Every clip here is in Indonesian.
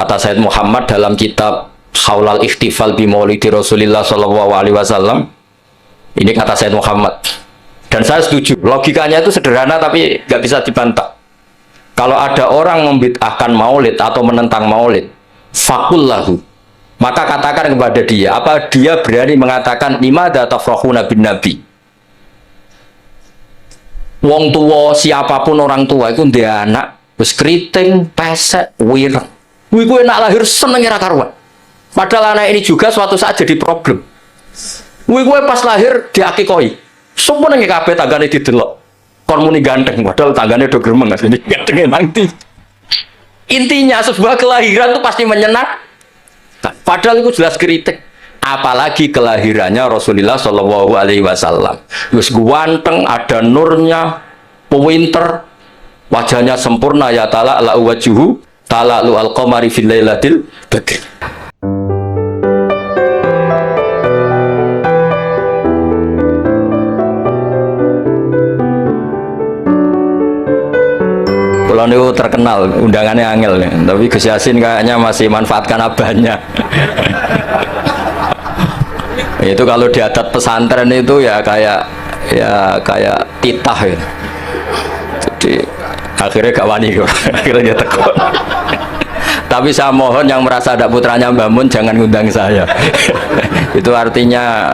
Kata Said Muhammad dalam kitab Haulal Ikhtifal bi Maulidi Rasulillah Shallallahu Alaihi Wasallam. Ini kata Said Muhammad. Dan saya setuju. Logikanya itu sederhana tapi nggak bisa dibantah. Kalau ada orang membid'ahkan maulid atau menentang maulid, fakullahu, maka katakan kepada dia, apa dia berani mengatakan limadza tafrakhuna bin nabi? Wong tua, siapapun orang tua itu dia anak wis keriting, pesek, wireng. Kuwi kuwi nak lahir seneng ora karuan. Padahal anak ini juga suatu saat jadi problem. Kuwi pas lahir diakikoi. Semua nang kabeh tanggane didelok. Kon muni ganteng padahal tanggane do gremeng asline gantenge nanti. Intinya sebuah kelahiran itu pasti menyenangkan. Padahal itu jelas kritik. Apalagi kelahirannya Rasulullah Shallallahu Alaihi Wasallam. Wis ganteng, ada nurnya, pinter, wajahnya sempurna ya ta'ala la wajhu ta'ala lu al-qamari fil lailatil badr. Kalau itu terkenal, undangannya angel nih. Tapi Gus Yasin kayaknya masih manfaatkan abahnya. Itu kalau di adat pesantren itu ya kayak titah ya. Jadi akhirnya gak wani kok. Akhirnya dia tekun. Tapi saya mohon yang merasa ada putranya Mbah Mun jangan ngundang saya. Itu artinya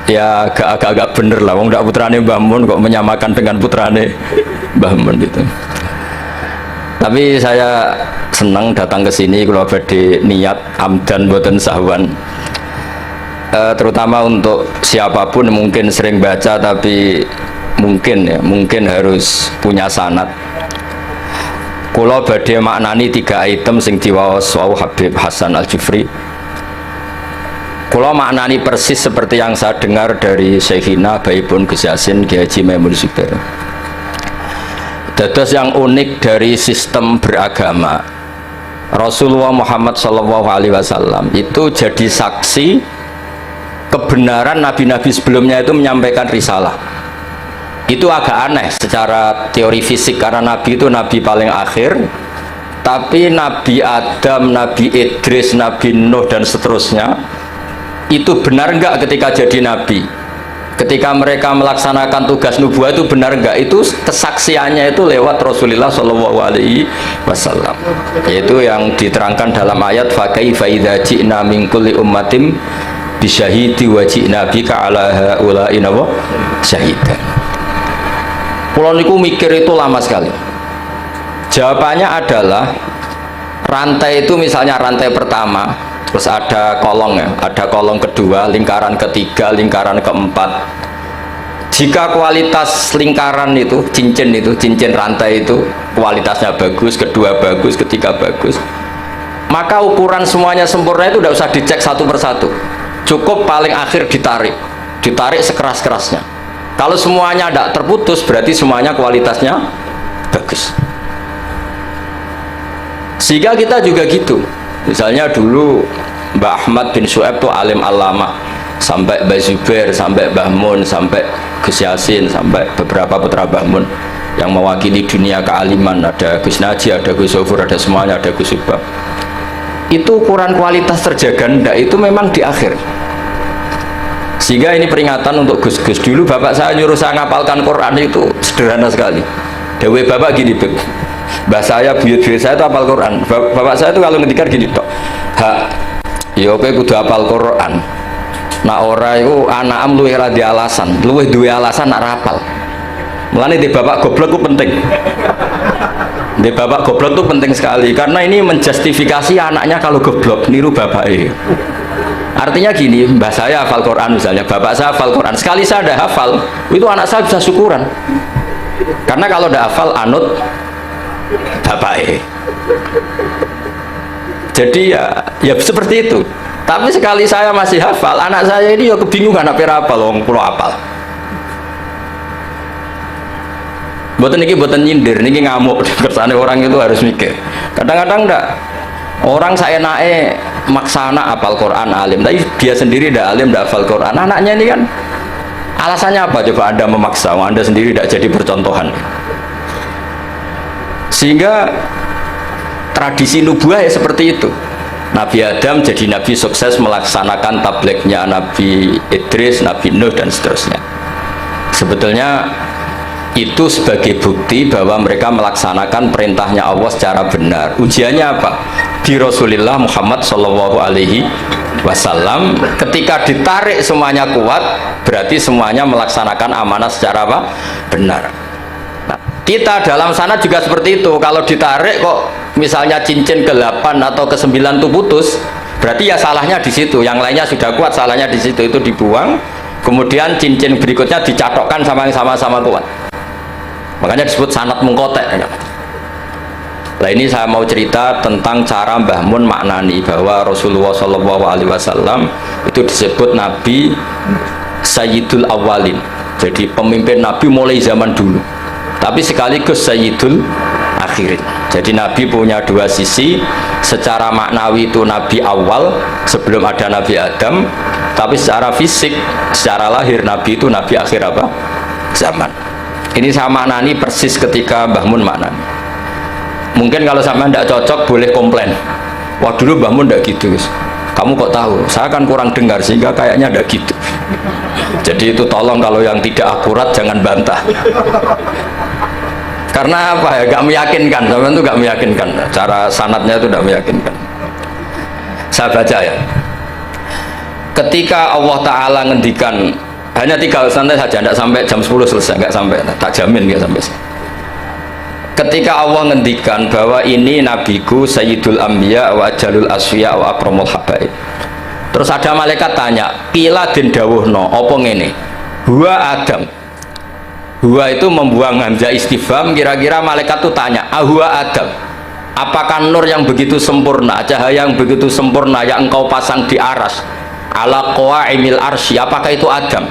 ya agak-agak bener lah. Wong ndak putrane Mbah Mun kok menyamakan dengan putrane Mbah Mun itu. Tapi saya senang datang ke sini kalau badhe niat amdan boten sahwan. Terutama untuk siapapun mungkin sering baca tapi mungkin harus punya sanad. Kula badhe maknani 3 item sing diwaos wau Habib Hasan Al-Jufri. Kula maknani persis seperti yang saya dengar dari Syekhina Baipun Gus Yasin Kiai Haji Maimun Zubair. Dados yang unik dari sistem beragama Rasulullah Muhammad Shallallahu Alaihi Wasallam itu jadi saksi kebenaran nabi-nabi sebelumnya itu menyampaikan risalah. Itu agak aneh secara teori fisik karena nabi itu nabi paling akhir, tapi Nabi Adam, Nabi Idris, Nabi Nuh dan seterusnya itu benar enggak ketika jadi nabi? Ketika mereka melaksanakan tugas nubuah itu benar enggak? Itu kesaksiannya itu lewat Rasulullah Shallallahu Alaihi Wasallam. Yaitu yang diterangkan dalam ayat fakaifa idza ji'na min kulli ummatin bisyahidi wa ji'na bika ala haula'i syahidan. Kula niku mikir itu lama sekali. Jawabannya adalah rantai itu misalnya rantai pertama, terus ada kolong ya, ada kolong kedua, lingkaran ketiga, lingkaran keempat. Jika kualitas lingkaran itu, cincin rantai itu kualitasnya bagus, kedua bagus, ketiga bagus, maka ukuran semuanya sempurna itu tidak usah dicek satu persatu. Cukup paling akhir ditarik sekeras-kerasnya. Kalau semuanya tidak terputus, berarti semuanya kualitasnya bagus. Sehingga kita juga gitu. Misalnya dulu Mbah Ahmad bin Syuaib itu alim alama, sampai Mbah Zubair, sampai Mbah Mun, sampai Gus Yasin, sampai beberapa putra Mbah Mun yang mewakili dunia kealiman. Ada Gus Naji, ada Gus Sofur, ada semuanya, ada Gus Subah. Itu ukuran kualitas terjaga ndak itu memang di akhir. Sehingga ini peringatan untuk Gus-Gus. Dulu bapak saya nyuruh saya ngapalkan Quran itu sederhana sekali. Dewe bapak gini, Beb. Mbah saya, buyut-buyut saya itu hafal Quran. Bapak saya itu kalau ngendikan gini tok. Ya oke kudu hafal Quran. Nah ora iku anakam luwih ra di alasan, luwih duwe alasan nak rapal. Mulane di bapak goblok itu penting. Di bapak goblok itu penting sekali karena ini menjustifikasi anaknya kalau goblok niru bapaknya. Artinya gini, mbah saya hafal Quran misalnya, bapak saya hafal Quran. Sekali saya ada hafal, itu anak saya bisa syukuran. Karena kalau ada hafal anut bapak. Jadi ya seperti itu. Tapi sekali saya masih hafal, anak saya ini ya kebingungan apa hafal, wong kula hafal. Boten nyindir, niki ngamuk. Kersane orang itu harus mikir. Kadang-kadang enggak. Orang saya naik maksa anak hafal Quran alim, tapi dia sendiri tidak alim, tidak hafal Quran. Anaknya ini kan alasannya apa? Coba Anda memaksa, Anda sendiri tidak jadi percontohan. Sehingga tradisi nubuah ya seperti itu. Nabi Adam jadi nabi sukses melaksanakan tablignya Nabi Idris, Nabi Nuh dan seterusnya. Sebetulnya itu sebagai bukti bahwa mereka melaksanakan perintahnya Allah secara benar. Ujiannya apa? Di Rasulullah Muhammad Shallallahu Alaihi Wasallam, ketika ditarik semuanya kuat, berarti semuanya melaksanakan amanah secara apa? Benar. Nah, kita dalam sana juga seperti itu. Kalau ditarik kok misalnya cincin ke-8 atau ke-9 itu putus, berarti ya salahnya di situ. Yang lainnya sudah kuat, salahnya di situ, itu dibuang. Kemudian cincin berikutnya dicatokkan sama yang sama-sama kuat. Makanya disebut sanad mungkotek. Nah, ini saya mau cerita tentang cara Mbah Mun maknani bahwa Rasulullah SAW itu disebut Nabi Sayyidul Awwalin. Jadi pemimpin Nabi mulai zaman dulu, tapi sekaligus Sayyidul Akhirin. Jadi Nabi punya dua sisi. Secara maknawi itu Nabi awal sebelum ada Nabi Adam, tapi secara fisik, secara lahir Nabi itu Nabi akhir apa? Zaman. Ini saya maknani persis ketika Mbah Mun maknani. Mungkin kalau sama tidak cocok boleh komplain. Wah dulu Mbah Mun tidak gitu guys. Kamu kok tahu? Saya kan kurang dengar sehingga kayaknya tidak gitu. Jadi itu tolong kalau yang tidak akurat jangan bantah. Karena apa ya? Gak meyakinkan. Sama itu gak meyakinkan. Cara sanadnya itu tidak meyakinkan. Saya baca ya. Ketika Allah Ta'ala ngendikan, hanya 3 santai saja, tidak sampai jam 10 selesai, nggak sampai, tak jamin nggak sampai. Ketika Allah ngendikan bahwa ini nabiku Sayyidul Anbiya wa Jalul Asfiya wa Akramul Habaib. Terus ada malaikat tanya, "Qila den dawuhna apa ngene?" Huwa Adam. Huwa itu membuang hamzah istifham, kira-kira malaikat itu tanya, "Ahwa Adam? Apakah nur yang begitu sempurna, cahaya yang begitu sempurna yang engkau pasang di aras? Ala qawaimil arsy, apakah itu Adam?"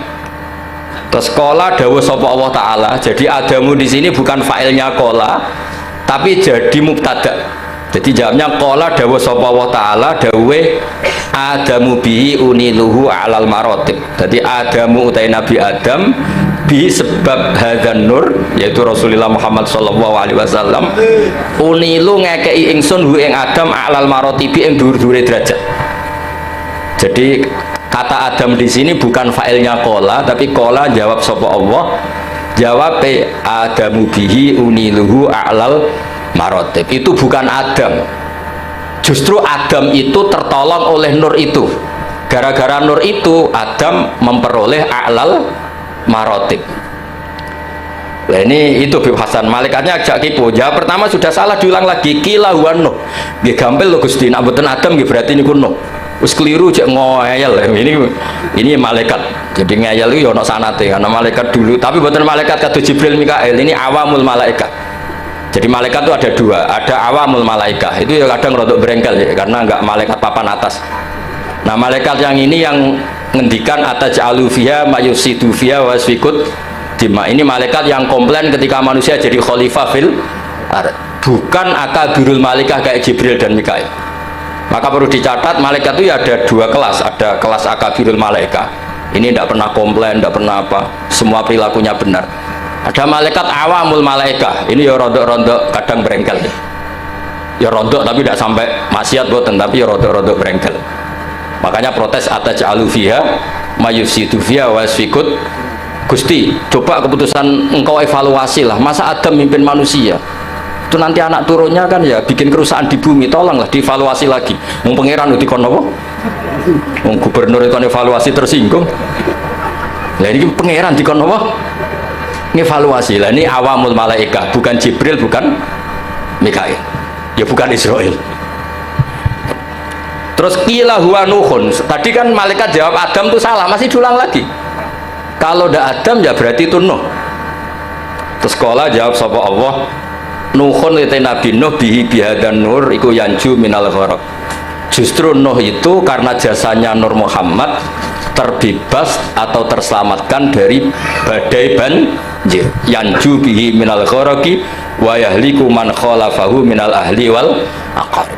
Terus kola dawuh sapa Allah Ta'ala. Jadi Adamu di sini bukan fa'ilnya kola, tapi jadi mubtada. Jadi jawabnya kola dawuh sapa Allah Ta'ala dawuh Adamu bihi uniluhu alal marotib. Jadi Adamu utai Nabi Adam bihi sebab hadan nur, yaitu Rasulullah Muhammad Sallallahu Alaihi Wasallam, unilu ngekei ingsun hu ing Adam alal marotibi ing dhuwur-dhuwure derajat. Jadi kata Adam di sini bukan fa'ilnya kola, tapi kola jawab sapa Allah, jawab Adamu bihi uniluhu a'lal marotib. Itu bukan Adam, justru Adam itu tertolong oleh nur itu. Gara-gara nur itu Adam memperoleh a'lal marotib. Nah ini itu Bib Hasan, malaikatnya ajak kipu. Jawab pertama sudah salah, diulang lagi. Kila huwa Nuh. Nggih gampil lho Gusti, nek mboten Adam nggih berarti niku Nuh. Wis keliru cek ngoyel. Ini malaikat. Jadi ngeyel itu ya ono sanate karena malaikat dulu, tapi bukan malaikat kados Jibril Mikail, ini awamul malaikat. Jadi malaikat itu ada dua, ada awamul malaikat. Itu ya kadang rodok berengkel ya, karena enggak malaikat papan atas. Nah, malaikat yang ini yang ngendikan ataj'alu fiha mayusidu fiha wasfikut dima. Ini malaikat yang komplain ketika manusia jadi khalifah fil ard. Bukan akabirul malaikah kayak Jibril dan Mikail. Maka perlu dicatat, malaikat itu ya ada dua kelas. Ada kelas akabirul malaikah, ini tidak pernah komplain, tidak pernah apa, semua perilakunya benar. Ada malaikat awamul malaikah, ini ya rodok-rodok kadang berengkel ya rodok, tapi tidak sampai maksiat boten, tapi ya rodok-rodok berengkel. Makanya protes ataj'alu fiha mayusidu fiha wasfikut. Gusti, coba keputusan engkau evaluasi lah, masa Adam mimpin manusia itu nanti anak turunnya kan ya bikin kerusakan di bumi, tolonglah dievaluasi lagi. Mau pangeran itu kon apa? Mau gubernur itu evaluasi tersinggung. Nah ini pangeran dikon apa? Ngevaluasi. Lah ini awamul malaikah, bukan Jibril, bukan Mikail, ya bukan Israel. Terus qila huwa Nuhun. Tadi kan malaikat jawab Adam itu salah, masih diulang lagi. Kalau ndak Adam ya berarti itu Nuh. Terus sekolah jawab sapa Allah, Nuhun itu Nabi Nuh bihi bihadan nur iku yanju minal gharaq. Justru Nuh itu karena jasanya Nur Muhammad terbebas atau terselamatkan dari badai banjir. Yanju bihi minal gharaqi wa yahliku man khalafahu minal ahli wal aqarib.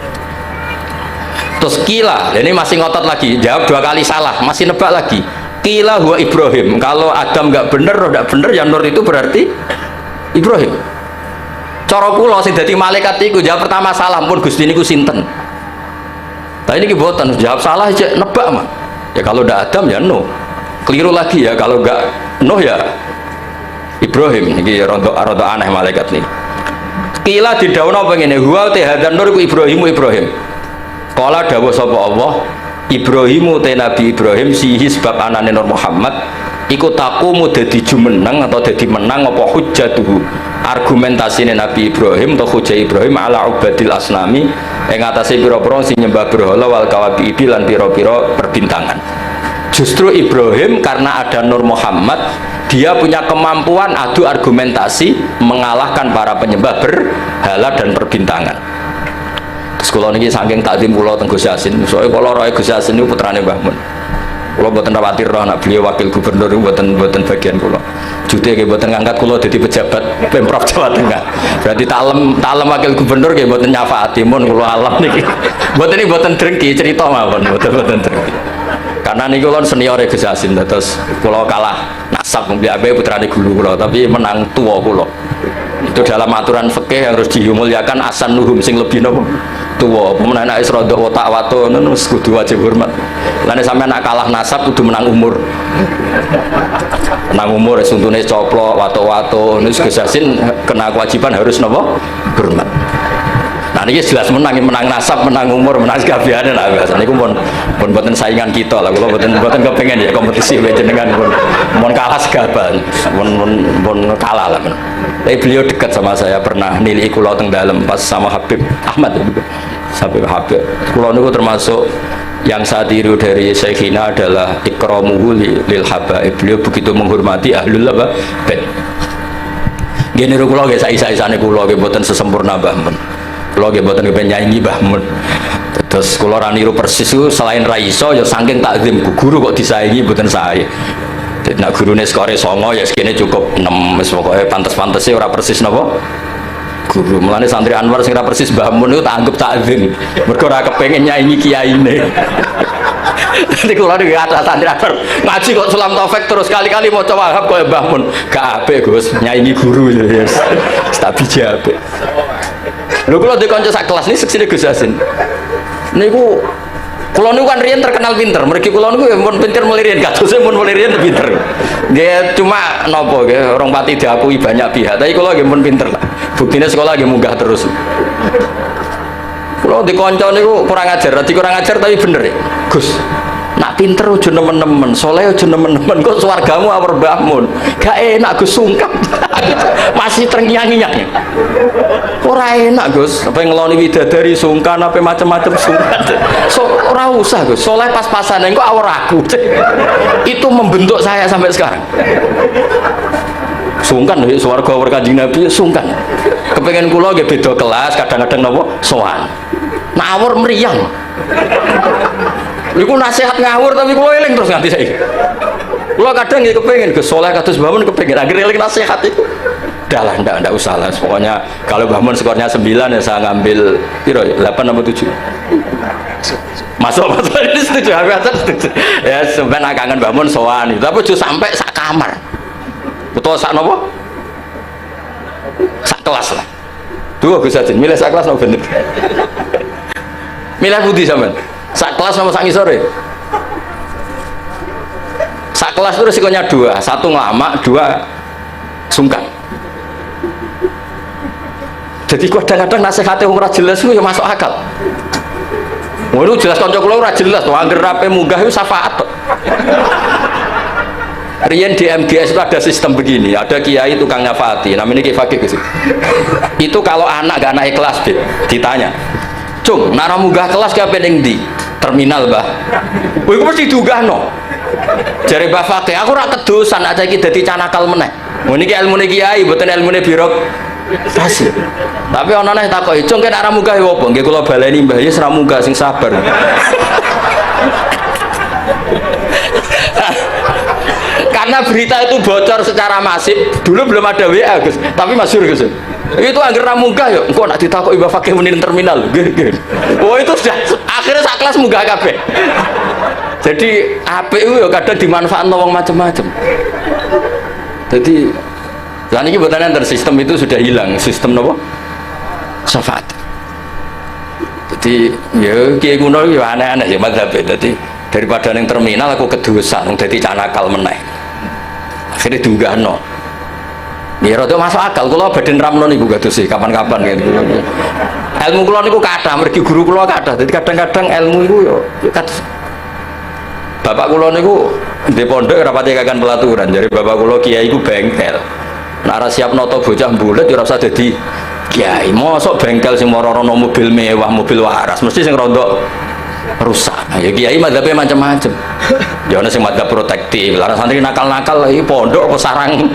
Terus kila, ini masih ngotot lagi, jawab dua kali salah, masih nebak lagi. Kila huwa Ibrahim. Kalau Adam nggak bener, tidak bener, ya Nur itu berarti Ibrahim. Cara kula sing dadi malaikat iku jawab pertama salah pun Gusti niku sinten. Tapi ini boten jawab salah aja nebak mah. Ya kalau ndak Adam ya Nuh. Keliru lagi ya kalau enggak Nuh ya Ibrahim. Ini rada aneh malaikat nih. Kila didhawuhna pengene huwa te hadan nur iku Ibrahim. Kala dawuh sapa Allah Ibrahimu te Nabi Ibrahim sihi sebab anane Nur Muhammad iku taqumu dadi jumeneng atau dadi menang apa hujjatuhu argumentasine Nabi Ibrahim atau hujjah Ibrahim ala ubadil asnami ing atase pira-pira sing nyembah berhala wal kawabibi lan pira-pira perbintangan. Justru Ibrahim karena ada Nur Muhammad dia punya kemampuan adu argumentasi mengalahkan para penyembah berhala dan perbintangan. Sekolah ini saking takdim kula teng Gus Yasin. Soale kula roe Gus Yasin niku putrane Mbah Mun. Kula mboten khawatir anak beliau wakil gubernur mboten bagian kula. Jute nggih mboten ngangkat kula dadi pejabat Pemprov Jawa Tengah. Berarti talem wakil gubernur nggih mboten nyafaati mun kula alam niki. Mboten drengki cerita mawon, mboten drengki. Karena niku kula senior Gus Yasin terus kula kalah nasab mbek putrane guru kula tapi menang tua kula. Itu dalam aturan fikih harus dimuliakan asan nuhum sing lebih nopo tua pemenang anak isrodok otak wato nus kudu wajib hormat lainnya sampai anak kalah nasab kudu menang umur suntune coplok wato nus kesasin kena kewajiban harus nopo hormat. Nah ini jelas menang nasab menang umur menang sekabiannya lah biasanya itu pun buatan saingan kita lah kalau buatan kepengen ya kompetisi dengan pun kalah segaban pun kalah lah tapi beliau dekat sama saya pernah nilai kulau teng dalam pas sama Habib Ahmad sampai Habib kulau itu termasuk yang saya tiru dari Syekhina adalah ikramuhu lil habaib. Beliau begitu menghormati ahlul bait. Gini kulau guys isa-isane kulau nggih boten sesempurna Mbah Mun. Kulo nggih mboten kepen nyanyi Mbah Mun. Terus kula ra niru persis itu selain ra iso ya saking takzim guru kok disaingi mboten sae. Dadi nek gurune skore 9 ya sekene cukup 6 wis pokoke pantes-pantese ora persis napa? Guru. Mulane santri Anwar sing ra persis Mbah Mun itu tak anggap takzim. Mergo ora kepengin nyanyi kiyaine. Nanti kula iki ada santri Anwar ngaji kok Sulam Taufik terus kali-kali maca Wahab koyo Mbah Mun. Gak apik Gus, nyanyi guru ya. Tak bijak apik. Lho kula di kanca sak kelas niki seksine Gus Yasin. Niku kula niku kan riyen terkenal pinter. Mergi kula niku ya mun pinter melirin, kadose mun melirin pinter. Nggih cuma napa nggih orang pati diakui banyak pihak, tapi kula nggih mun pinter lah. Buktine sekolah nggih munggah terus. Kula di kanca niku kurang ajar tapi bener ya. Gus, nak pinter aja nemen-nemen, soleh aja nemen-nemen, kok swargamu awur Mbah Mun. Gak enak Gus sungkan. Masih terngiang-ngiang. Ora enak Gus, apa ngeloni widadari sungkan apa macam-macam sungkan. So ora usah Gus, soleh pas-pasan engko awur aku. Itu membentuk saya sampai sekarang. Sungkan ya swarga awur Kanjeng Nabi sungkan. Kepengen kula nggih beda kelas, kadang-kadang napa sowan. Nah awur mriyang. Iku nasihat ngawur tapi kula eling terus nganti saiki. Kula kadang nggih kepengin Gus saleh kados Mbah Mun kepengin akhir eling nasihat itu. Udah lah ndak usah lah. Pokoknya kalau Mbah Mun skornya 9 ya saya ngambil piro ya 8 atau 7. Masuk ini setuju aku setuju. Ya sampean kangen Mbah Mun sowan itu tapi aja sampai sak kamar. Utawa sak napa? Sak kelas lah. Duh Gus Yasin milih sak kelas no bener. Milih budi sampean. Sak kelas sama sak ngisore. Sak kelas itu resikonya 2, 1 ngelama, 2 sungkan. Jadi kadang-kadang nasihatnya ora jelas itu ya masuk akal. Waduh jelas kanca kula ora jelas, tuh angger rape munggah itu syafaat. Riyen di MGS itu ada sistem begini, ada kiai tukang nyafati, namanya Kiai Fakih Gus. Itu kalau anak gak naik kelas ditanya, "Cung, nara munggah kelas ke ning ndi?" Terminal Mbah. Kowe iku mesti diunggahno. Jare Mbah Fakih, aku ora kedosan aja iki dadi canakal meneh. Niki ilmune kiai, mboten ilmune birokrasi. Tapi ana neh takoki, "Cung, nek ora munggah ya apa?" Nggih kula baleni Mbah, ya ora munggah sing sabar. Karena berita itu bocor secara masif, dulu belum ada WA Gus, tapi masyhur Gus. Itu angger ra munggah yo, engko nak ditakoki Mbah Fakih muni terminal. Nggih. Oh itu sudah akhirnya sak kelas munggah kabeh. Jadi apik itu ya kadang dimanfaatkan wong macam-macam. Jadi lan iki mboten enten sistem itu sudah hilang, sistem napa? syafaat. Jadi ya kiai kuno ya aneh-aneh ya madzhab. Jadi daripada yang terminal aku kedusan jadi canakal meneh. Akhirnya diunggahno. Ya rada masuk akal kula badhe ramno niku kados sih kapan-kapan gitu. Ilmu kula niku kathah mergi guru kula kathah. Jadi kadang-kadang ilmu iku yo kados bapak kula niku di pondok rapati kakan pelaturan. Jadi bapak kula kiai iku bengkel. Nek siap noto bocah mbulet ya ora usah dadi kiai. Mosok bengkel sing moro-rono mobil mewah, mobil waras, mesti sing rondok rusak. Ya kiai madzhabe macam-macam. Ya ana sing madzhab protektif. Lah santri nakal-nakal iki pondok apa sarang.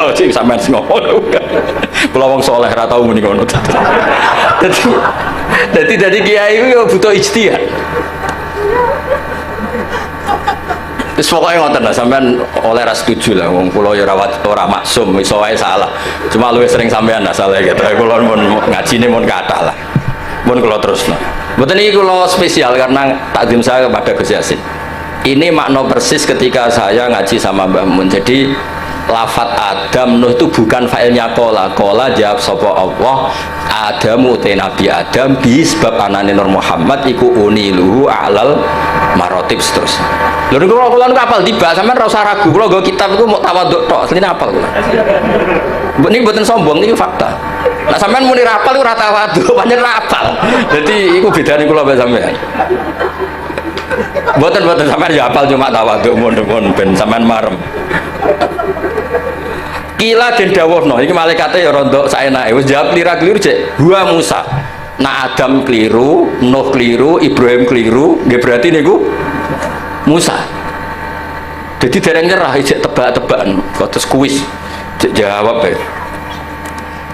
Oh, sing sampean sing ngono. Kula wong saleh ra tau muni ngono. Dadi kiai iku butuh ijtihad. Terus pokoknya ngoten lah, sampean oleh ras setuju lah, wong kula ya ora maksum, iso wae salah. Cuma luwih sering sampean lah salah gitu. Kula mun ngajine mun kathah lah. Mun kula terusno. Mboten iki kula spesial karena takdim saya kepada Gus Yasin. Ini makna persis ketika saya ngaji sama Mbah Mun. Jadi lafat Adam Nuh itu bukan failnya kola jawab sapa Allah Adamu te Nabi Adam bisbab anane Nur Muhammad iku uniluhu alal marotib terus. Lha niku kula apal tiba sampean ora usah ragu kula nggo kitab iku mau tawaduk tok asline apal kula. Niki mboten sombong niki fakta. Lah sampean muni rapal iku ora tawaduk pancen rapal. Dadi iku bedane kula mbek sampean. Mboten sampean ya apal cuma tawaduk mun ben sampean marem. Kila den dawuhno iki malaikate ya rada saenake wis jawab keliru cek huwa Musa. Nah Adam keliru, Nuh keliru, Ibrahim keliru, nggih berarti niku Musa. Jadi dereng nyerah ijek tebak-tebakan terus kuis jawab ya.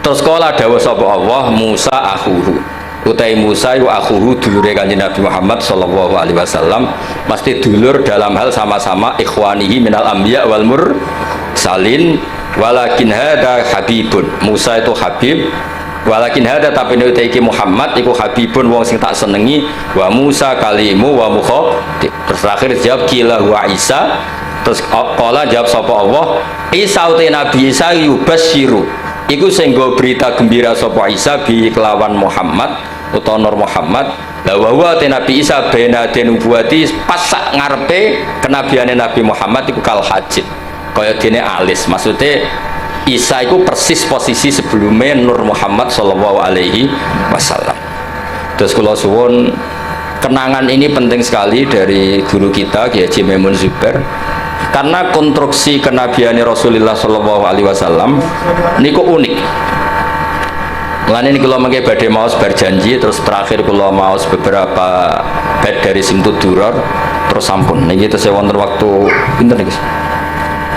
Terus kala dawuh sapa Allah Musa akhuhu. Utai Musa iku akhuhu dulure Kanjeng Nabi Muhammad sallallahu alaihi wasallam, mesti dulur dalam hal sama-sama ikhwanihi minal anbiya wal mursalin. Walakin hada habibun, Musa itu habib. Walakin hada tapi ini utai Muhammad iku habibun wong sing tak senengi. Wa Musa kalimu wa mukhatib. Terus terakhir jawab kila wa Isa. Terus kala jawab sapa Allah Isa utai Nabi Isa yubasyiru iku sing nggo berita gembira sapa Isa bi kelawan Muhammad utawa Nur Muhammad. La wa te Nabi Isa bena den nubuwati pas sak ngarepe kenabiane Nabi Muhammad iku kal hajid. Kaya dene alis, maksudnya Isa itu persis posisi sebelumnya Nur Muhammad sallallahu alaihi wasallam. Terus kula suwun kenangan ini penting sekali dari guru kita Kiai Haji Maimun Zubair, karena konstruksi kenabian Rasulullah sallallahu alaihi wasallam niku unik. Lan ini kula mengke badhe maos berjanji, terus terakhir kula maos beberapa bait dari Simtud Duror, terus sampun niki tesih wonten waktu pinten niki?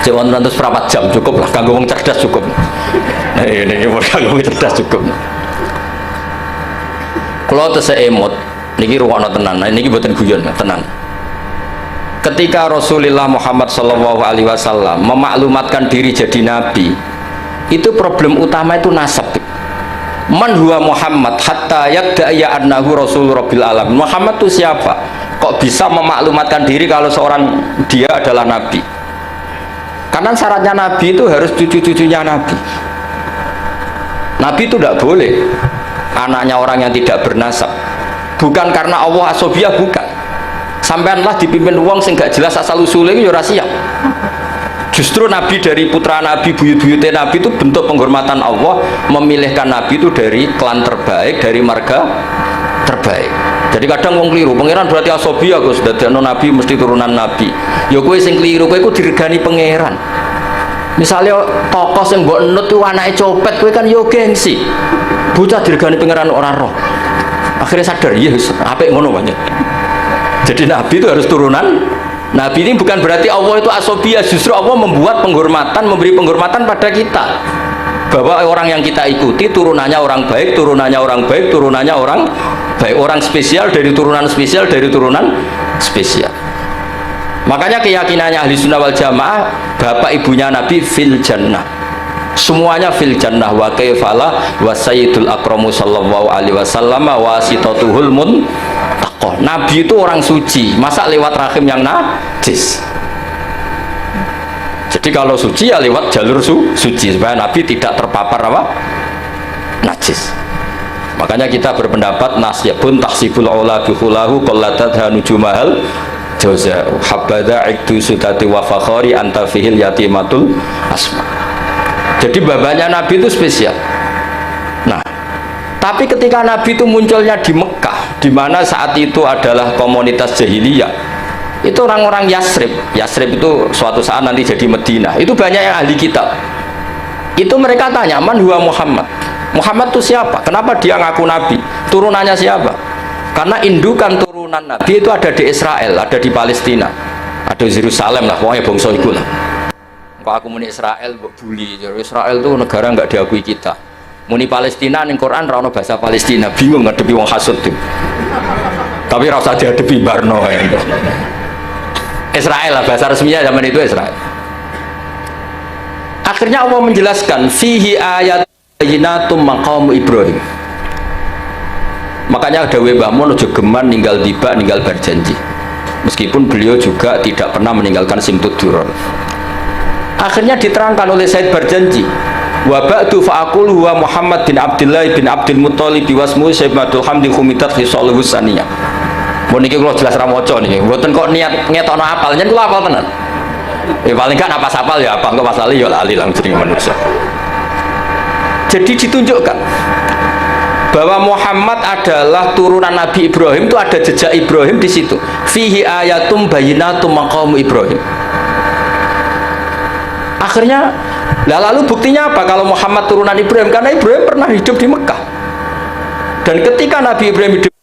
Jawan rantus perapat jam cukup lah, kanggo wong cerdas cukup. Nah ini kanggo wong cerdas cukup. Kalau tesih emot, niki ruwakno tenan. Nah niki mboten guyon tenan. Ketika Rasulullah Muhammad sallallahu alaihi wasallam memaklumatkan diri jadi nabi, itu problem utama itu nasab. Man huwa Muhammad hatta yadda'a annahu rasul rabbil alamin. Muhammad itu siapa? Kok bisa memaklumatkan diri kalau seorang dia adalah nabi? Karena syaratnya Nabi itu harus cucu-cucunya Nabi. Nabi itu tidak boleh anaknya orang yang tidak bernasab. Bukan karena Allah asobiyah, bukan. Sampaianlah dipimpin uang sing gak jelas asal usulnya itu ya siap. Justru Nabi dari putra Nabi, buyut-buyutnya Nabi itu bentuk penghormatan Allah, memilihkan Nabi itu dari klan terbaik, dari marga terbaik. Jadi kadang wong keliru, pangeran berarti asobiyah Gus, dadekno Nabi mesti turunan Nabi. Ya kowe sing keliru, kowe iku diregani pangeran. Misalnya tokoh sing mbok enut ku anake copet, kowe kan yo gengsi. Bocah diregani pangeran ora roh. Akhirnya sadar, ya wis apik ngono banyak. Jadi Nabi itu harus turunan Nabi. Ini bukan berarti Allah itu asobiyah, justru Allah membuat penghormatan, memberi penghormatan pada kita. Bahwa orang yang kita ikuti turunannya orang baik, turunannya orang baik, turunannya orang baik, orang spesial dari turunan spesial, dari turunan spesial. Makanya keyakinannya ahli sunnah wal jamaah, bapak ibunya Nabi fil jannah, semuanya fil jannah. Wa kaifala wa sayyidul akramu sallallahu alaihi wasallam wasitatuhul muntaqah. Nabi itu orang suci, masa lewat rahim yang najis? Jadi kalau suci ya lewat jalur suci supaya Nabi tidak terpapar apa? najis. Makanya kita berpendapat nasyabun tahsibul aula bihulahu qallatadha nujumahal jauza habada ikdu sudati wa fakhari anta fihil yatimatul asma. Jadi babanya Nabi itu spesial. Nah, tapi ketika Nabi itu munculnya di Mekah, di mana saat itu adalah komunitas jahiliyah, itu orang-orang Yasrib. Yasrib itu suatu saat nanti jadi Medina. Itu banyak yang ahli kitab. Itu mereka tanya, man huwa Muhammad? Muhammad itu siapa? Kenapa dia ngaku Nabi? Turunannya siapa? Karena indukan turunan Nabi itu ada di Israel, ada di Palestina, ada di Yerusalem lah, pokoknya bangsa itu lah. Kalau aku muni Israel, bully. Israel itu negara nggak diakui kita. Muni Palestina, ning Quran rano bahasa Palestina, bingung ngadepi wong hasud tuh. Tapi rasa dihadapi Barno. Israel lah bahasa resminya zaman itu Israel. Akhirnya Allah menjelaskan fihi ayat bayyinatum maqam Ibrahim. Makanya ada Mbah Mun ojo geman ninggal tiba ninggal berjanji. Meskipun beliau juga tidak pernah meninggalkan simtud duron. Akhirnya diterangkan oleh Said Barjanji. Wa ba'du fa'aqul huwa Muhammad bin Abdullah bin Abdul Muthalib wasmu Syaibatul Hamdi khumitat khisalul husaniyah. Mun niki kula jelas ra maca niki. Mboten kok niat ngetokno apal, nyen kula apal tenan. Paling kan apa sapal ya apa engko pasali ya lali lang jeneng manusia. Jadi ditunjukkan bahwa Muhammad adalah turunan Nabi Ibrahim, itu ada jejak Ibrahim di situ. Fihi ayatum bayyinatum maqam Ibrahim. Akhirnya, lalu buktinya apa kalau Muhammad turunan Ibrahim? Karena Ibrahim pernah hidup di Mekah. Dan ketika Nabi Ibrahim hidup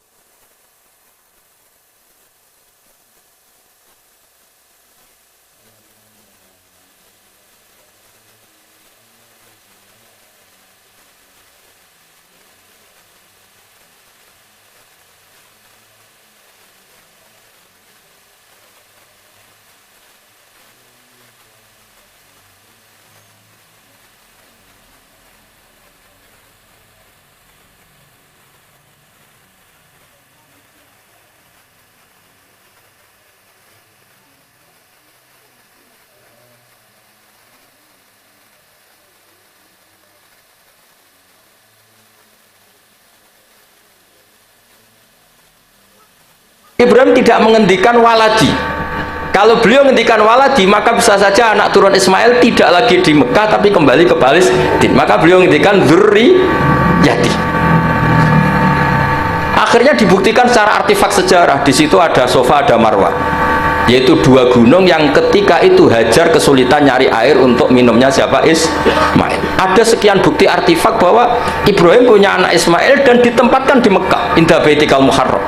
Ibrahim tidak menghentikan waladi. Kalau beliau menghentikan waladi, maka bisa saja anak turun Ismail tidak lagi di Mekah tapi kembali ke Palestina. Maka beliau menghentikan dzurriyyati. Akhirnya dibuktikan secara artefak sejarah. Di situ ada Safa, ada Marwah, yaitu dua gunung yang ketika itu Hajar kesulitan nyari air untuk minumnya siapa? Ismail. Ada sekian bukti artefak bahwa Ibrahim punya anak Ismail dan ditempatkan di Mekah, inda baitikal muharram.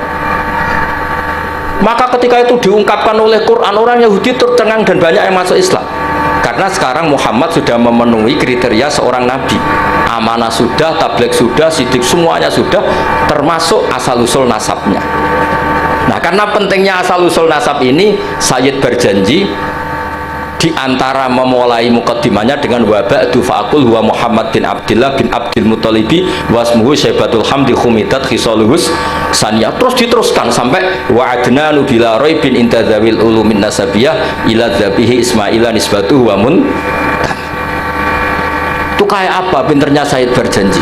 Maka ketika itu diungkapkan oleh Quran, orang Yahudi tercengang dan banyak yang masuk Islam. Karena sekarang Muhammad sudah memenuhi kriteria seorang nabi. Amanah sudah, tabligh sudah, sidik semuanya sudah, termasuk asal-usul nasabnya. Nah, karena pentingnya asal-usul nasab ini, Sayyid berjanji di antara memulai mukaddimahnya dengan wa ba'du fa'aqul huwa Muhammad bin Abdullah bin Abdul Muthalibi wasmuhu Syaibatul Hamdi khumitat khisaluhus saniyah. Terus diteruskan sampai wa adnanu bila raibin intadzawil ulumin nasabiyah ila dzabihi Ismaila nisbatuhu wa mun. Itu kayak apa pinternya Said berjanji.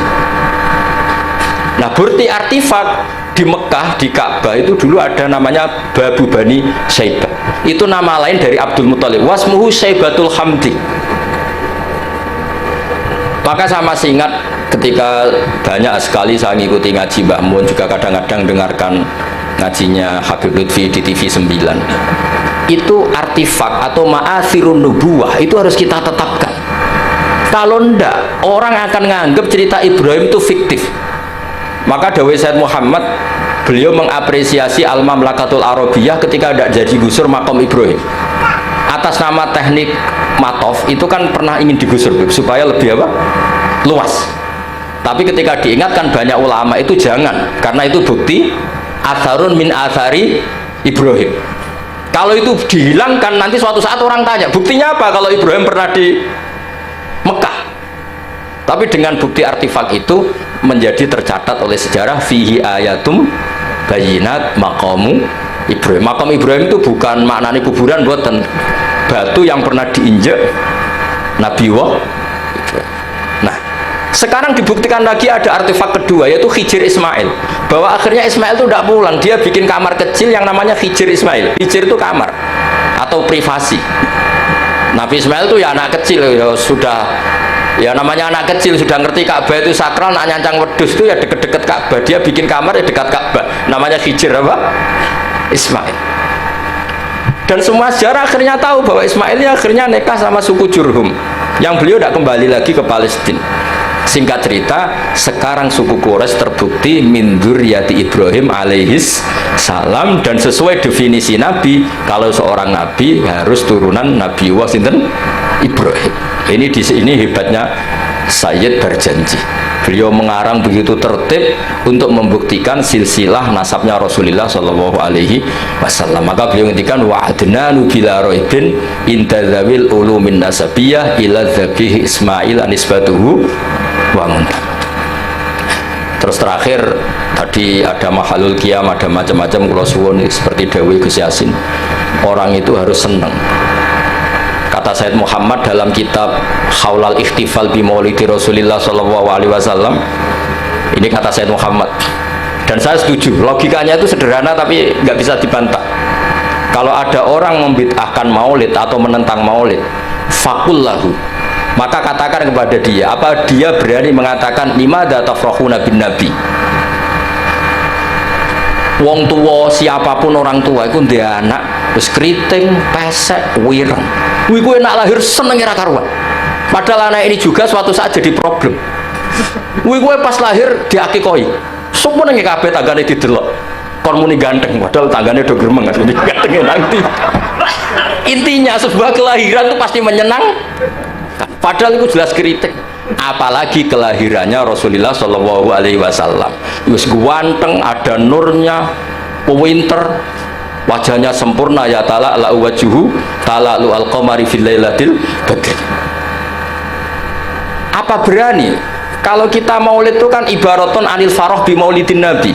Nah, bukti artefak di Mekah, di Ka'bah itu dulu ada namanya Babu Bani Syaibah. Itu nama lain dari Abdul Muthalib. Wasmuhu Syaibatul Hamdi. Maka saya masih ingat ketika banyak sekali saya ngikuti ngaji Mbah Mun, juga kadang-kadang dengarkan ngajinya Habib Lutfi di TV 9. Itu artefak atau ma'athirun nubuwah itu harus kita tetapkan. Kalau ndak, orang akan nganggap cerita Ibrahim itu fiktif. Maka dawai Said Muhammad, beliau mengapresiasi Al-Mamlakatul Arabiyah ketika tidak jadi gusur makom Ibrahim atas nama teknik matof. Itu kan pernah ingin digusur supaya lebih apa? Luas. Tapi ketika diingatkan banyak ulama itu jangan, karena itu bukti atharun min athari Ibrahim. Kalau itu dihilangkan, nanti suatu saat orang tanya buktinya apa kalau Ibrahim pernah di Mekah. Tapi dengan bukti artefak itu menjadi tercatat oleh sejarah fihi ayatum bayinat maqamu Ibrahim. Makam Ibrahim itu bukan maknanya kuburan, buatan batu yang pernah diinjak Nabi Ibrahim. Nah, Sekarang dibuktikan lagi ada artefak kedua, yaitu Hijir Ismail, bahwa akhirnya Ismail itu tidak pulang, dia bikin kamar kecil yang namanya Hijir Ismail. Hijir itu kamar atau privasi. Nabi Ismail itu ya anak kecil, ya sudah, ya namanya anak kecil sudah ngerti Ka'bah itu sakral, nak nyancang wedus itu ya deket-deket Ka'bah, dia bikin kamar ya dekat Ka'bah, namanya Hijir apa? Ismail. Dan semua sejarah akhirnya tahu bahwa Ismail ini akhirnya nikah sama suku Jurhum, yang beliau tidak kembali lagi ke Palestina. Singkat cerita, sekarang suku Quraisy terbukti min dzurriyyati Ibrahim alaihis salam, dan sesuai definisi Nabi, kalau seorang Nabi harus turunan Nabi sinten Ibrahim. Ini hebatnya Sayyid Barjanji. Beliau mengarang begitu tertib untuk membuktikan silsilah nasabnya Rasulullah Shallallahu Alaihi Wasallam. Maka beliau ngendikan wa adnanu bila roibin intadzawil ulumin nasabiyah ila dzabih Ismail anisbatuhu wa muntah. Terus terakhir tadi ada mahalul qiyam, ada macam-macam kula suwun seperti dawuh Gus Yasin. Orang itu harus senang. Kata Said Muhammad dalam kitab Haulal Ikhtifal bi Maulidi Rasulillah Shallallahu Alaihi Wasallam, ini kata Said Muhammad, dan saya setuju, logikanya itu sederhana tapi nggak bisa dibantah. Kalau ada orang membid'ahkan maulid atau menentang maulid, fakullahu, maka katakan kepada dia, apa dia berani mengatakan limadza tafrahuna bin nabi? Wong tua, siapapun orang tua itu dia anak terus keriting, pesek, wireng, wih gue nak lahir seneng ira karuan, padahal anak ini juga suatu saat jadi problem. Wih gue pas lahir diakikoi semua nengi kabeh tanggane didelok kon muni ganteng, padahal tanggane do gremeng asline gantenge nanti. Intinya sebuah kelahiran itu pasti menyenang, padahal itu jelas keriting. Apalagi kelahirannya Rasulullah Shallallahu Alaihi Wasallam, wis ganteng, ada nurnya, winter, wajahnya sempurna, ya ta'ala la wajuhu ta'ala lu al-qamari fil lailatil badr. Apa berani? Kalau kita maulid itu kan ibaraton anil faroh bi maulidin nabi.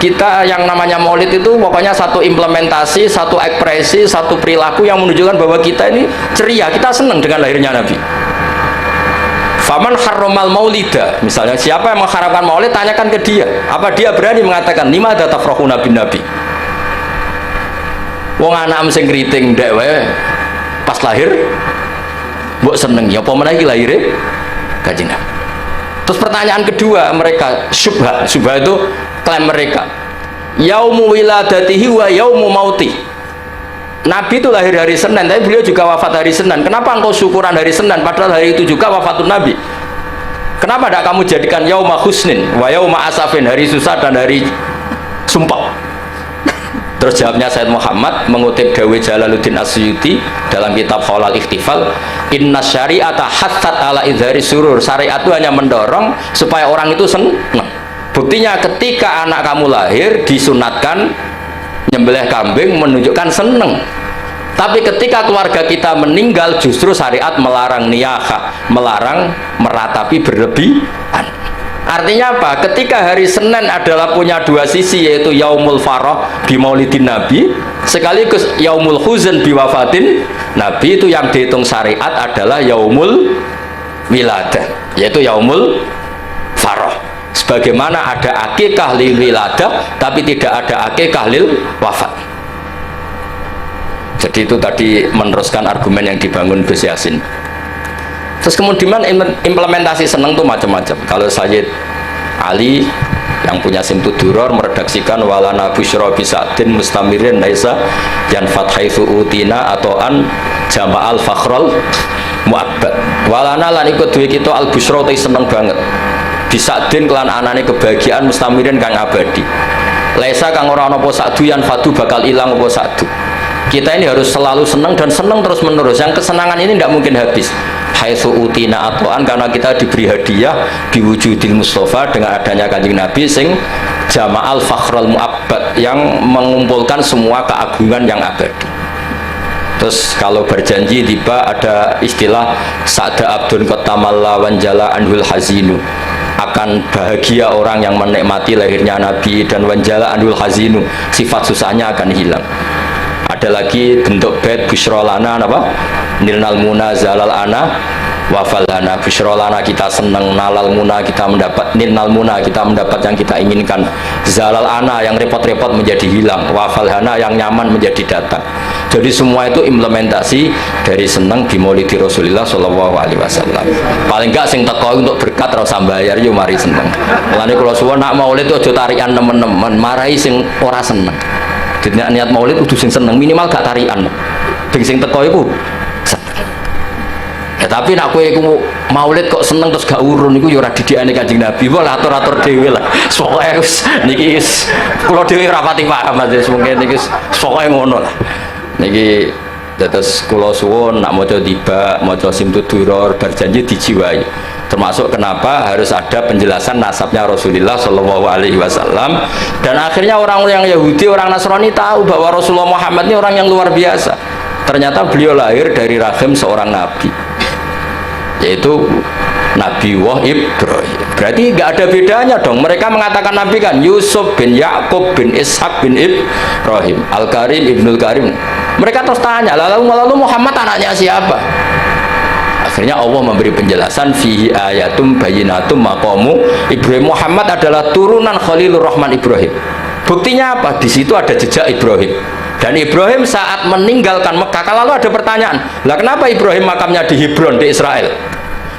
Kita yang namanya maulid itu pokoknya satu implementasi, satu ekspresi, satu perilaku yang menunjukkan bahwa kita ini ceria, kita senang dengan lahirnya Nabi. Faman harromal maulida, misalnya siapa yang mengharamkan maulid, tanyakan ke dia, apa dia berani mengatakan limadza tafrahuna bin nabi? Wong anak sing kriting ndek wae pas lahir mbok seneng ya apa meneh iki lahire Kanjeng Nabi. Terus pertanyaan kedua mereka, syubha itu klaim mereka, yaumu wiladatihi wa yaumu mauti. Nabi itu lahir hari Senin, tapi beliau juga wafat hari Senin. Kenapa engkau syukuran hari Senin padahal hari itu juga wafatun Nabi? Kenapa tidak kamu jadikan yauma husnin wa yauma asafin, hari susah dan hari sumpah? Terus jawabnya Said Muhammad mengutip dawuh Jalaluddin Asyuti dalam kitab Haulal Ikhtifal, inna syari'ata hatsat ala izhari surur. Syariat itu hanya mendorong supaya orang itu senang. Buktinya ketika anak kamu lahir disunatkan nyembelih kambing menunjukkan senang. Tapi ketika keluarga kita meninggal justru syariat melarang niyahah, melarang meratapi berlebihan. Artinya apa? Ketika hari Senin adalah punya dua sisi, yaitu yaumul faroh bi maulidin nabi sekaligus yaumul huzn bi wafatin nabi, itu yang dihitung syariat adalah yaumul wiladah, yaitu yaumul faroh. Sebagaimana ada akikah lil wiladah tapi tidak ada akikah lil wafat. Jadi itu tadi meneruskan argumen yang dibangun Gus Yasin. Terus kemudian implementasi seneng itu macam-macam. Kalau Sayyid Ali yang punya Simtud Duror meredaksikan walana busyra bisadin mustamirin laisa yan fathaitsu utina atau an jama'al fakhrul mu'abbad. Walana lan ikut duwe kita al busyra te seneng banget. Bisadin kelan anane kebahagiaan mustamirin kang abadi. Laisa kang ora ana apa sadu yan fatu bakal ilang apa sadu. Kita ini harus selalu senang dan senang terus menerus. Yang kesenangan ini tidak mungkin habis. Haitsu utina atoan, karena kita diberi hadiah biwujudil Mustafa dengan adanya Kanjeng Nabi sing jama'al fakhrul mu'abbad, yang mengumpulkan semua keagungan yang abadi. Terus kalau berjanji tiba ada istilah sa'da abdun qatamalla wanjala anhul hazinu, akan bahagia orang yang menikmati lahirnya Nabi, dan wanjala anhul hazinu, sifat susahnya akan hilang. Ada lagi bentuk bait busyra lana apa nilnal muna zalal ana wafalana bishrolana, kita senang, nalal muna, kita mendapat, nilnal muna, kita mendapat yang kita inginkan, zalal ana, yang repot-repot menjadi hilang, wafalhana, yang nyaman menjadi datang. Jadi semua itu implementasi dari senang bimolidi Rasulullah Shallallahu Alaihi Wasallam. Paling enggak sing teko untuk berkat rasa bayar yo mari seneng. Mulane kula suwun nak maulid aja tarian nemen-nemen, marahi sing ora seneng. Jadi niat maulid kudu sing seneng, minimal gak tarian. Ben sing teko iku seneng. Ya tapi nak kowe iku maulid kok seneng terus gak urun iku ya ora didikane Kanjeng Nabi. Wah atur-atur dhewe lah. Pokoke wis niki wis kula dhewe ora pati paham wis mungkin niki pokoke ngono lah. Niki dados kula suwun nak maca tiba, maca simtuduror, berjanji dijiwai. Termasuk kenapa harus ada penjelasan nasabnya Rasulullah Shallallahu Alaihi Wasallam. Dan akhirnya orang yang Yahudi, orang Nasrani tahu bahwa Rasulullah Muhammad ini orang yang luar biasa. Ternyata beliau lahir dari rahim seorang nabi, yaitu Nabi Ibrahim. Berarti nggak ada bedanya dong. Mereka mengatakan Nabi kan Yusuf bin Yakub bin Ishak bin Ibrahim, Al-Karim Ibnul Karim. Mereka terus tanya, lalu Muhammad anaknya siapa? Akhirnya Allah memberi penjelasan fihi ayatum bayinatum maqamu Ibrahim. Muhammad adalah turunan Khalilur Rahman Ibrahim. Buktinya apa? Di situ ada jejak Ibrahim. Dan Ibrahim saat meninggalkan Mekah, lalu ada pertanyaan, lah kenapa Ibrahim makamnya di Hebron di Israel?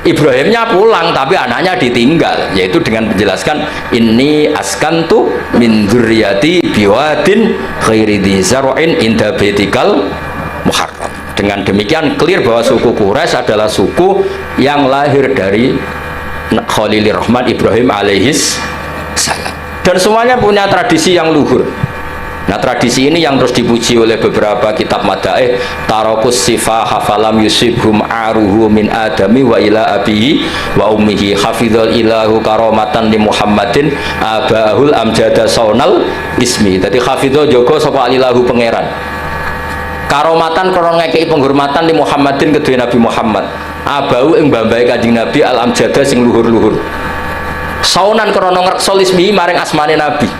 Ibrahimnya pulang tapi anaknya ditinggal, yaitu dengan menjelaskan ini askantu min dzurriyyati biwadin ghairi dzi zar'in inda baitikal muharram. Dengan demikian clear bahwa suku Quraisy adalah suku yang lahir dari Khalilur Rahman Ibrahim alaihis salam. Dan semuanya punya tradisi yang luhur. Nah tradisi ini yang terus dipuji oleh beberapa kitab madaih. Tarokus sifah hafalam yusibhum aruhu min adami wa ila abihi wa ummihi hafidhul ilahu karomatan li Muhammadin abahul amjada saunal ismi. Jadi hafidhul jogo sapa ilahu pangeran karomatan krono ngekei penghormatan li Muhammadin kedua Nabi Muhammad abahu ing bambahe Kanjeng Nabi al amjada sing luhur-luhur saunan krono ngrekso ismi maring asmane Nabi.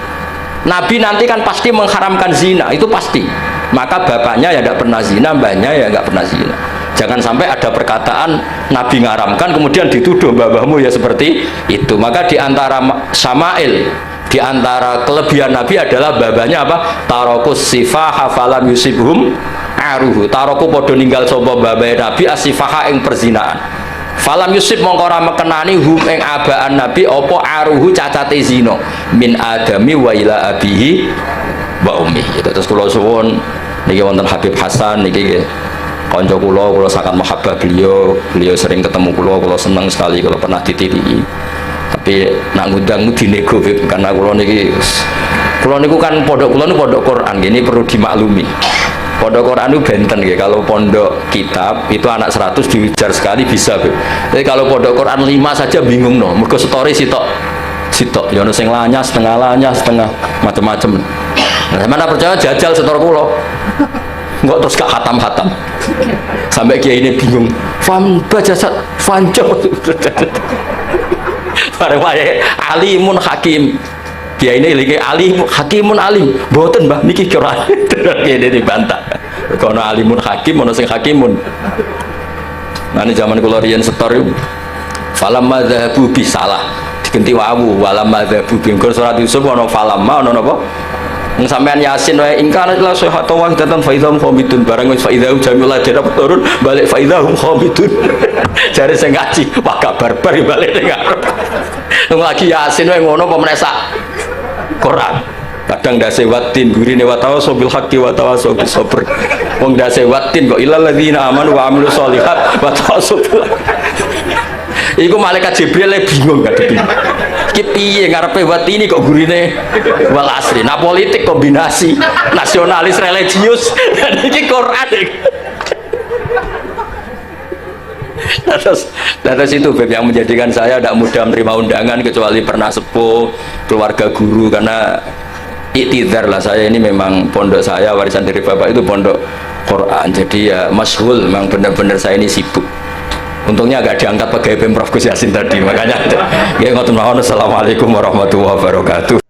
Nabi nanti kan pasti mengharamkan zina, itu pasti. Maka bapaknya ya tidak pernah zina, mbahnya ya nggak pernah zina. Jangan sampai ada perkataan Nabi ngaramkan kemudian dituduh babahmu ya seperti itu. Maka diantara syama'il, diantara kelebihan Nabi adalah babahnya apa? Tarokus sifah hafalam yusibhum aruhu. Taroku podo ninggal sopo babah Nabi asifaha ing perzinaan. Falam Yusuf mongkora mekenani hum ing abaan Nabi opo aruhu cacate zina min adami wa ila abihi wa ummi. Terus kula suwun niki wonten Habib Hasan niki kanca kula sangat mahabbah beliau sering ketemu kula seneng sekali kalau pernah dititipi. Tapi nak ngundang dinego karena kula niku kan pondok kula niku pondok Quran, ini perlu dimaklumi. Pondok Quran itu benten ya. Kalau pondok kitab itu anak 100 diujar sekali bisa be. Jadi kalau pondok Quran 5 saja bingung no. Mergo story sitok ya ono sing lanyas, setengah macam-macam. Nah, mana percaya jajal setor kula. Enggak terus gak khatam-khatam. Sampai kiai ini bingung. Fam bajasat fanjo. Bareng wae alimun hakim. Kiai ini lagi alim, hakimun alim, boten mbah niki kira kiai ini dibantah. Kono alimun hakim, kono sing hakimun. Nanti zaman kula riyen setor itu, falamma dzahabu bisalah digenti wawu, walamma dzahabu bi surat Yusuf ono falamma ono napa? Sampean Yasin wae ingkana la sahatu wa datan faidhum khamidun barang wis faidhum jamil ladera turun balik faidhum khamidun. Jare sing ngaji wah gak barbar balik ning arep. Lagi Yasin wae ngono apa menesak Quran. Kadang dase watin gurine wa tawassul bil haqqi wa tawassul bis sabr. Wong dase watin kok ilal ladzina amanu wa amilus sholihat wa tawassul. Iku malaikat Jibril bingung kan bingung. Iki piye ngarepe watin kok gurine wal asri. Nah politik kombinasi nasionalis religius dan iki Quran. Terus itu Beb yang menjadikan saya tidak mudah menerima undangan kecuali pernah sepuh keluarga guru, karena iktidar lah saya ini memang pondok saya warisan dari bapak itu pondok Quran, jadi ya masyhul memang benar-benar saya ini sibuk. Untungnya agak diangkat pegawai Pemprov Gus Yasin tadi, makanya ya ngoten mawon. Assalamualaikum warahmatullahi wabarakatuh.